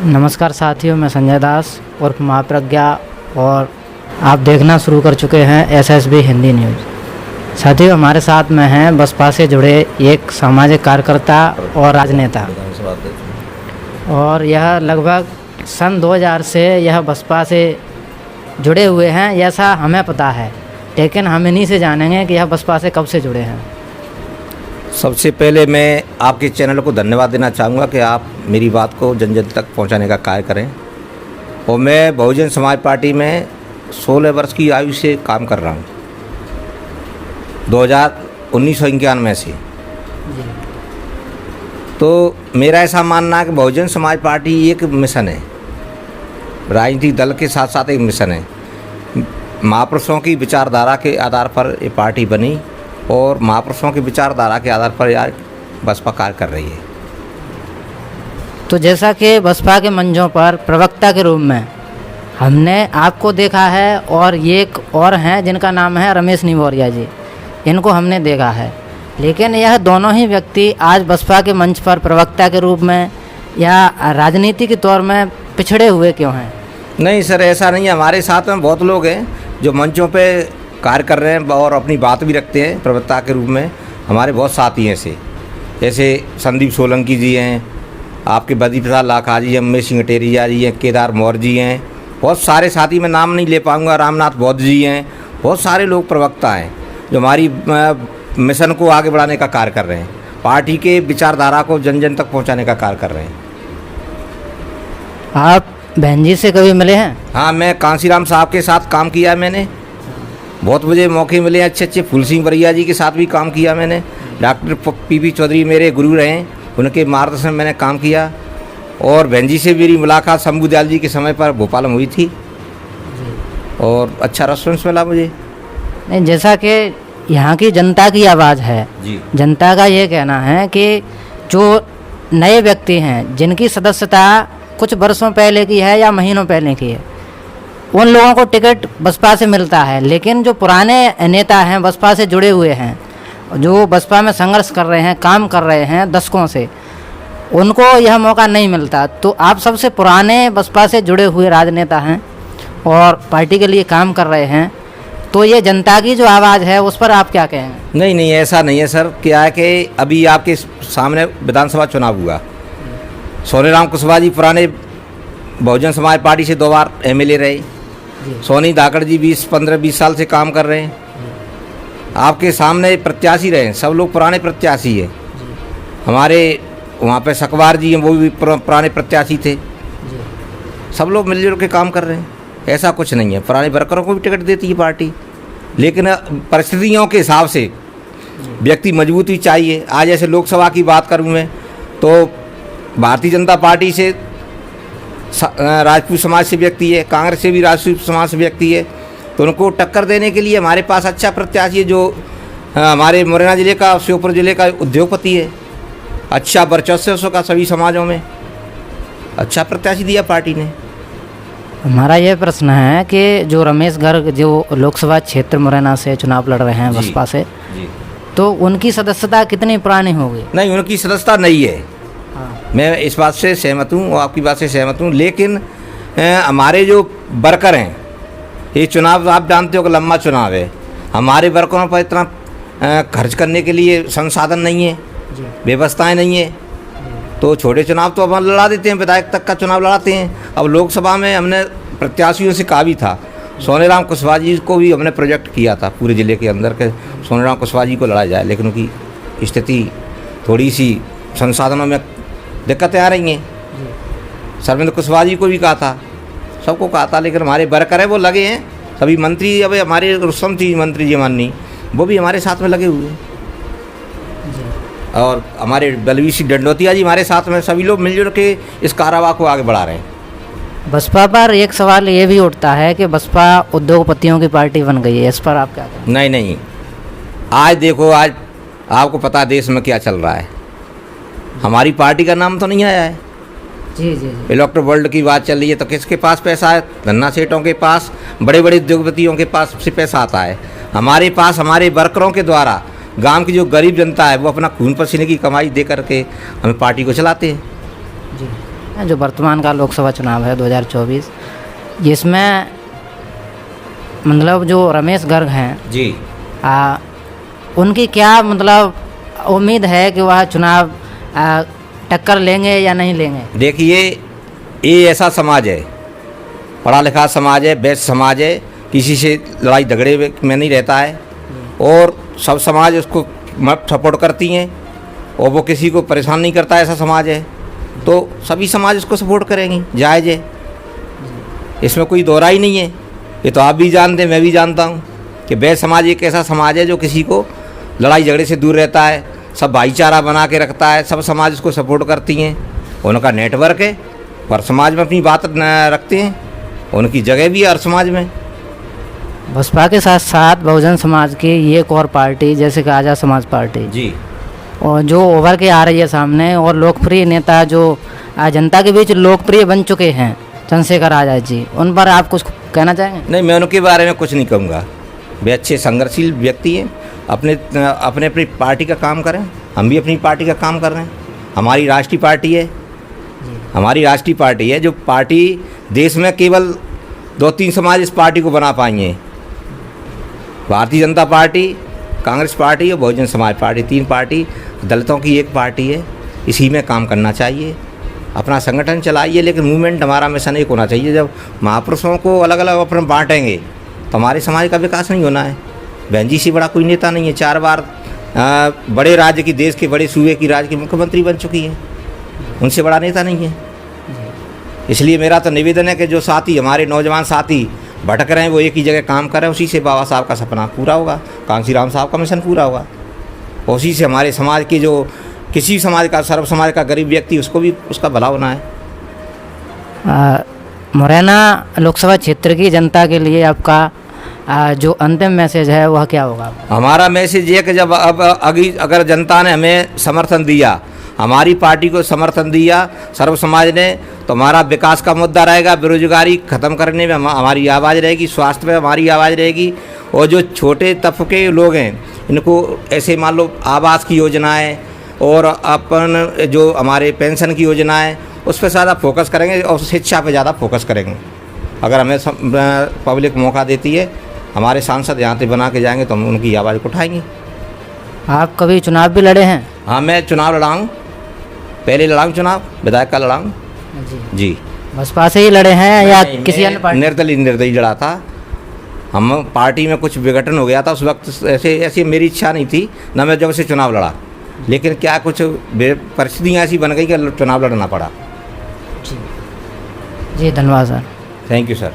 नमस्कार साथियों, मैं संजय दास उर्फ महाप्रज्ञा और आप देखना शुरू कर चुके हैं एसएसबी हिंदी न्यूज़। साथियों, हमारे साथ में हैं बसपा से जुड़े एक सामाजिक कार्यकर्ता और राजनेता, और यह लगभग सन 2000 से यह बसपा से जुड़े हुए हैं, ऐसा हमें पता है, लेकिन हम इन्हीं से जानेंगे कि यह बसपा से कब से जुड़े हैं। सबसे पहले मैं आपके चैनल को धन्यवाद देना चाहूँगा कि आप मेरी बात को जन जन तक पहुँचाने का कार्य करें। और मैं बहुजन समाज पार्टी में 16 वर्ष की आयु से काम कर रहा हूँ, 1991 से। तो मेरा ऐसा मानना है कि बहुजन समाज पार्टी एक मिशन है, राजनीतिक दल के साथ साथ एक मिशन है। महापुरुषों की विचारधारा के आधार पर ये पार्टी बनी और महापुरुषों की विचारधारा के आधार पर यार बसपा कार्य कर रही है। तो जैसा कि बसपा के मंचों पर प्रवक्ता के रूप में हमने आपको देखा है, और ये एक और हैं जिनका नाम है रमेश निवोरिया जी, इनको हमने देखा है, लेकिन यह दोनों ही व्यक्ति आज बसपा के मंच पर प्रवक्ता के रूप में या राजनीति के तौर में पिछड़े हुए क्यों हैं? नहीं सर, ऐसा नहीं है। हमारे साथ में बहुत लोग हैं जो मंचों पे कार्य कर रहे हैं और अपनी बात भी रखते हैं प्रवक्ता के रूप में। हमारे बहुत साथी हैं ऐसे, जैसे संदीप सोलंकी जी हैं, आपके बदी प्रसाद लाखा जी हैं, उमेश सिंह टेरिया जी हैं, केदार मौर्य जी हैं, बहुत सारे साथी, मैं नाम नहीं ले पाऊँगा, रामनाथ बौद्ध जी हैं, बहुत सारे लोग प्रवक्ता हैं जो हमारी मिशन को आगे बढ़ाने का कार्य कर रहे हैं, पार्टी के विचारधारा को जन जन तक पहुँचाने का कार्य कर रहे हैं। आप बहन जी से कभी मिले हैं? हाँ, मैं कांसीराम साहब के साथ काम किया है मैंने, बहुत मुझे मौके मिले अच्छे अच्छे। फूल सिंह बरिया जी के साथ भी काम किया मैंने। डॉक्टर पी चौधरी मेरे गुरु रहे, उनके मार्गदर्शन में मैंने काम किया। और बहन जी से मेरी मुलाकात शंभू दयाल जी के समय पर भोपाल में हुई थी और अच्छा रेस्पॉन्स मिला मुझे। नहीं, जैसा कि यहाँ की जनता की आवाज़ है जी, जनता का ये कहना है कि जो नए व्यक्ति हैं जिनकी सदस्यता कुछ वर्षों पहले की है या महीनों पहले की है, उन लोगों को टिकट बसपा से मिलता है, लेकिन जो पुराने नेता हैं बसपा से जुड़े हुए हैं, जो बसपा में संघर्ष कर रहे हैं, काम कर रहे हैं दशकों से, उनको यह मौका नहीं मिलता। तो आप सबसे पुराने बसपा से जुड़े हुए राजनेता हैं और पार्टी के लिए काम कर रहे हैं, तो ये जनता की जो आवाज़ है उस पर आप क्या कहेंगे? नहीं नहीं, ऐसा नहीं है सर। क्या है कि अभी आपके सामने विधानसभा चुनाव हुआ, सोनीराम कुशवाहा जी पुराने बहुजन समाज पार्टी से 2 बार एमएलए रहे, सोनी धाकड़ जी 15-20 साल से काम कर रहे हैं, आपके सामने प्रत्याशी रहे, सब लोग पुराने प्रत्याशी हैं। हमारे वहाँ पे सकवार जी हैं, वो भी पुराने प्रत्याशी थे। सब लोग मिलजुल के काम कर रहे हैं, ऐसा कुछ नहीं है। पुराने वर्करों को भी टिकट देती है पार्टी, लेकिन परिस्थितियों के हिसाब से व्यक्ति मजबूती चाहिए। आज ऐसे लोकसभा की बात करूँ मैं तो भारतीय जनता पार्टी से राजपूत समाज से व्यक्ति है, कांग्रेस से भी राजपूत समाज से व्यक्ति है, तो उनको टक्कर देने के लिए हमारे पास अच्छा प्रत्याशी है जो हमारे मुरैना जिले का, श्योपुर जिले का उद्योगपति है, अच्छा वर्चस्व का सभी समाजों में अच्छा प्रत्याशी दिया पार्टी ने। हमारा यह प्रश्न है कि जो रमेश गर्ग जो लोकसभा क्षेत्र मुरैना से चुनाव लड़ रहे हैं बसपा से, तो उनकी सदस्यता कितनी पुरानी होगी? नहीं, उनकी सदस्यता नहीं है। मैं इस बात से सहमत हूँ और आपकी बात से सहमत हूँ, लेकिन हमारे जो वर्कर हैं, ये चुनाव आप जानते हो कि लंबा चुनाव है, हमारे वर्करों पर इतना खर्च करने के लिए संसाधन नहीं है, व्यवस्थाएं नहीं है, तो छोटे चुनाव तो अब लड़ा देते हैं, विधायक तक का चुनाव लड़ाते हैं। अब लोकसभा में हमने प्रत्याशियों से कहा भी था, सोनीराम कुशवाहा जी को भी हमने प्रोजेक्ट किया था पूरे ज़िले के अंदर के सोनीराम कुशवाहा जी को लड़ा जाए, लेकिन उनकी स्थिति थोड़ी सी संसाधनों में दिक्कतें आ रही हैं। शर्मिंद कुशवाहा जी को भी कहा था, सबको कहा था, लेकिन हमारे वर्कर है वो लगे हैं, सभी मंत्री, अब हमारे रुस्तम जी मंत्री जी माननी, वो भी हमारे साथ में लगे हुए हैं, और हमारे बलवीर सिंह डंडोतिया जी हमारे साथ में, सभी लोग मिलजुल के इस कार्यवाही को आगे बढ़ा रहे हैं। बसपा पर एक सवाल ये भी उठता है कि बसपा उद्योगपतियों की पार्टी बन गई है, इस पर आप क्या कहें? नहीं नहीं, आज देखो, आज आपको पता है देश में क्या चल रहा है, हमारी पार्टी का नाम तो नहीं आया है। जी जी, इलेक्ट्रो वर्ल्ड की बात चल रही है, तो किसके पास पैसा है? धन्ना सेठों के पास, बड़े बड़े उद्योगपतियों के पास से पैसा आता है। हमारे पास हमारे वर्करों के द्वारा गांव की जो गरीब जनता है वो अपना खून पसीने की कमाई दे करके हमें पार्टी को चलाते हैं। जी, जो वर्तमान का लोकसभा चुनाव है 2024, जिसमें मतलब जो रमेश गर्ग हैं जी, उनकी क्या मतलब उम्मीद है कि वह चुनाव टक्कर लेंगे या नहीं लेंगे? देखिए, ये ऐसा समाज है, पढ़ा लिखा समाज है, वैश्य समाज है, किसी से लड़ाई झगड़े में नहीं रहता है और सब समाज उसको सपोर्ट करती हैं और वो किसी को परेशान नहीं करता, ऐसा समाज है। तो सभी समाज उसको सपोर्ट करेंगी, जायज़ है, इसमें कोई दोहरा ही नहीं है। ये तो आप भी जानते हैं, मैं भी जानता हूँ कि वैश्य समाज एक ऐसा समाज है जो किसी को लड़ाई झगड़े से दूर रहता है, सब भाईचारा बना के रखता है, सब समाज उसको सपोर्ट करती हैं, उनका नेटवर्क है और समाज में अपनी बात रखते हैं, उनकी जगह भी है हर समाज में। बसपा के साथ साथ बहुजन समाज की ये एक और पार्टी जैसे कि आज़ाद समाज पार्टी जी, और जो उभर के आ रही है सामने, और लोकप्रिय नेता जो जनता के बीच लोकप्रिय बन चुके हैं, चंद्रशेखर आज़ाद जी, उन पर आप कुछ कहना चाहेंगे? नहीं, मैं उनके बारे में कुछ नहीं कहूँगा। वे अच्छे संघर्षशील व्यक्ति हैं, अपने अपनी पार्टी का काम करें, हम भी अपनी पार्टी का काम कर रहे हैं। हमारी राष्ट्रीय पार्टी है, हमारी राष्ट्रीय पार्टी है, जो पार्टी देश में केवल 2-3 समाज इस पार्टी को बना पाएंगे, भारतीय जनता पार्टी, कांग्रेस पार्टी और बहुजन समाज पार्टी, 3 पार्टी दलितों की एक पार्टी है। इसी में काम करना चाहिए, अपना संगठन चलाइए, लेकिन मूवमेंट हमारा मिशन एक होना चाहिए। जब महापुरुषों को अलग अलग अपन बांटेंगे तो हमारे समाज का विकास नहीं होना है। बहन जी से बड़ा कोई नेता नहीं है, 4 बार बड़े राज्य की, देश के बड़े सूबे की राज्य की मुख्यमंत्री बन चुकी है, उनसे बड़ा नेता नहीं है। इसलिए मेरा तो निवेदन है कि जो साथी हमारे नौजवान साथी भटक रहे हैं वो एक ही जगह काम करें, उसी से बाबा साहब का सपना पूरा होगा, कांसी राम साहब का मिशन पूरा होगा, उसी से हमारे समाज के जो किसी समाज का, सर्व समाज का गरीब व्यक्ति, उसको भी उसका भला होना है। मुरैना लोकसभा क्षेत्र की जनता के लिए आपका जो अंतिम मैसेज है वह क्या होगा? हमारा मैसेज ये कि जब अगर जनता ने हमें समर्थन दिया, हमारी पार्टी को समर्थन दिया, सर्व समाज ने, तो हमारा विकास का मुद्दा रहेगा, बेरोजगारी ख़त्म करने में हमारी आवाज़ रहेगी, स्वास्थ्य में हमारी आवाज़ रहेगी, और जो छोटे तबके लोग हैं इनको ऐसे मान लो आवास की योजनाएं और अपन जो हमारे पेंशन की योजनाएं, उस पर ज़्यादा फोकस करेंगे और शिक्षा पे ज़्यादा फोकस करेंगे। अगर हमें पब्लिक मौका देती है, हमारे सांसद यहाँ से बना के जाएंगे तो हम उनकी आवाज़ को उठाएंगे। आप कभी चुनाव भी लड़े हैं? हाँ, मैं चुनाव लड़ा हूँ, पहले लड़ा हूँ चुनाव, विधायक का लड़ा हूँ जी। बसपा से ही लड़े हैं या किसी अन्य पार्टी? निर्दलीय लड़ा था। हम पार्टी में कुछ विघटन हो गया था उस वक्त, ऐसी मेरी इच्छा नहीं थी ना, मैं जब से चुनाव लड़ा, लेकिन क्या कुछ परिस्थितियाँ ऐसी बन गई कि चुनाव लड़ना पड़ा। जी धन्यवाद सर। Thank you sir.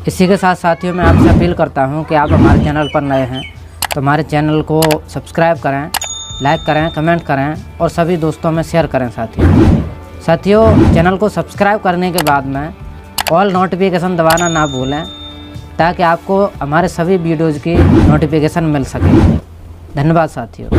इसी के साथ साथियों मैं आपसे अपील करता हूं कि आप हमारे चैनल पर नए हैं तो हमारे चैनल को सब्सक्राइब करें, लाइक करें, कमेंट करें और सभी दोस्तों में शेयर करें। साथियों चैनल को सब्सक्राइब करने के बाद में ऑल नोटिफिकेशन दबाना ना भूलें ताकि आपको हमारे सभी वीडियोज़ की नोटिफिकेशन मिल सके। धन्यवाद साथियों।